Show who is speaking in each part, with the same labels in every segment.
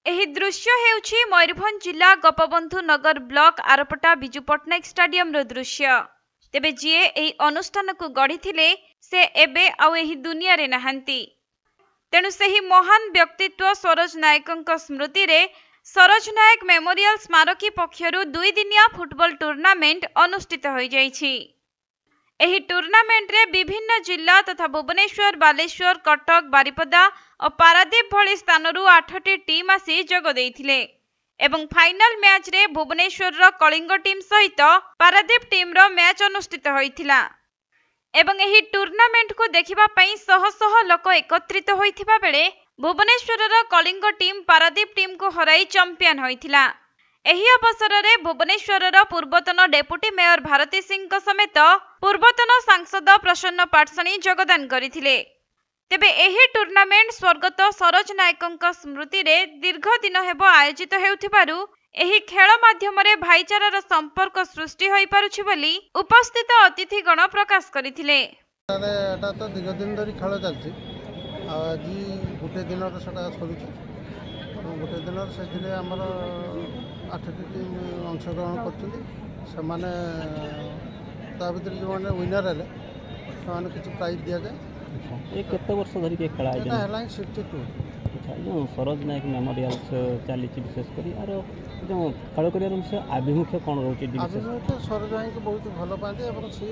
Speaker 1: एही दृश्य हेउछि मयूरभंज जिला गोपबंधु नगर ब्लॉक आरपटा बिजू पट्टनायक स्टाडियम रो दृश्य। तेबे जिए एही अनुष्ठान को गढ़ी से एबे आउ एही दुनिया रे नहांती। तेणु सेही महान व्यक्तित्व सरोज नायक स्मृति रे सरोज नायक मेमोरियल स्मारकी पक्षरु 2 दिनिया फुटबॉल टूर्नामेंट अनुष्ठित हो जाइछि। एही टूर्नामेंट रे विभिन्न जिला तथा भुवनेश्वर, बालेश्वर, कटक, बारिपदा और पारादीप भली स्थानरू 8टी टीम आसी जोग देइथिले एवं फाइनल मैच रे भुवनेश्वर रो कलिंग टीम सहित पारादीप टीम रो मैच अनुष्ठित होइथिला एवं एही टूर्नामेंट को देखिबा पई शह शह लोक एकत्रित होइथिबा बेले भुवनेश्वर रो कलिंग टीम पारादीप टीम को हराई चैंपियन होइथिला। एही अवसर रे भुवनेश्वर रो पूर्वतन डेपुटी मेयर भारती सिंह समेत पूर्वतन सांसद प्रसन्न पाटसाणी योगदान करथिले। तेबे एही टूर्नामेंट स्वर्गत सरोज नायक स्मृति रे दीर्घ दिन हेबो आयोजित हेउथिबारु एही खेल माध्यम रे भाईचारार संपर्क सृष्टि होई पारुछि बोली उपस्थित अतिथिगण प्रकाश करथिले।
Speaker 2: एटा तो दीर्घ दिन धरि खेल चलछि आज गोटे दिन सेटा सरुछि गोटे दिन से आमर 8टी टीम अंशग्रहण कर भर जो मैंने विनर है से किसी प्राइज दि जाए।
Speaker 3: ये केते वर्ष धरी के खेला
Speaker 2: है 62।
Speaker 3: अच्छा जो सरोज नायक मेमोरियल चली विशेषकर यार जो खेल कर आभिमुख्य कौन रोचे?
Speaker 2: आभिमुख्य सरोज भाई को बहुत भल पाते सी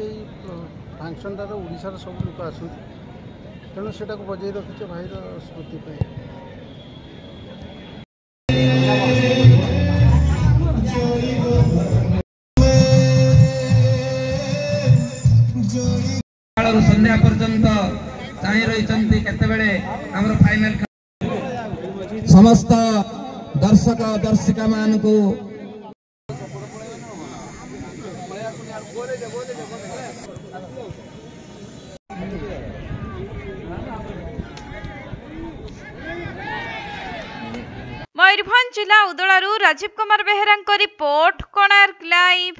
Speaker 2: फंक्शन ओडार सब लोक आस तेणु से बजाई रखीचे भाईर स्मृति।
Speaker 4: संध्या पर्यंत चाहि रही केतबेले हमर फाइनल समस्त दर्शक दर्शिका मान को
Speaker 1: मयूरभंज जिला उदलारू राजीव कुमार बेहेरा रिपोर्ट, कोणार्क लाइव।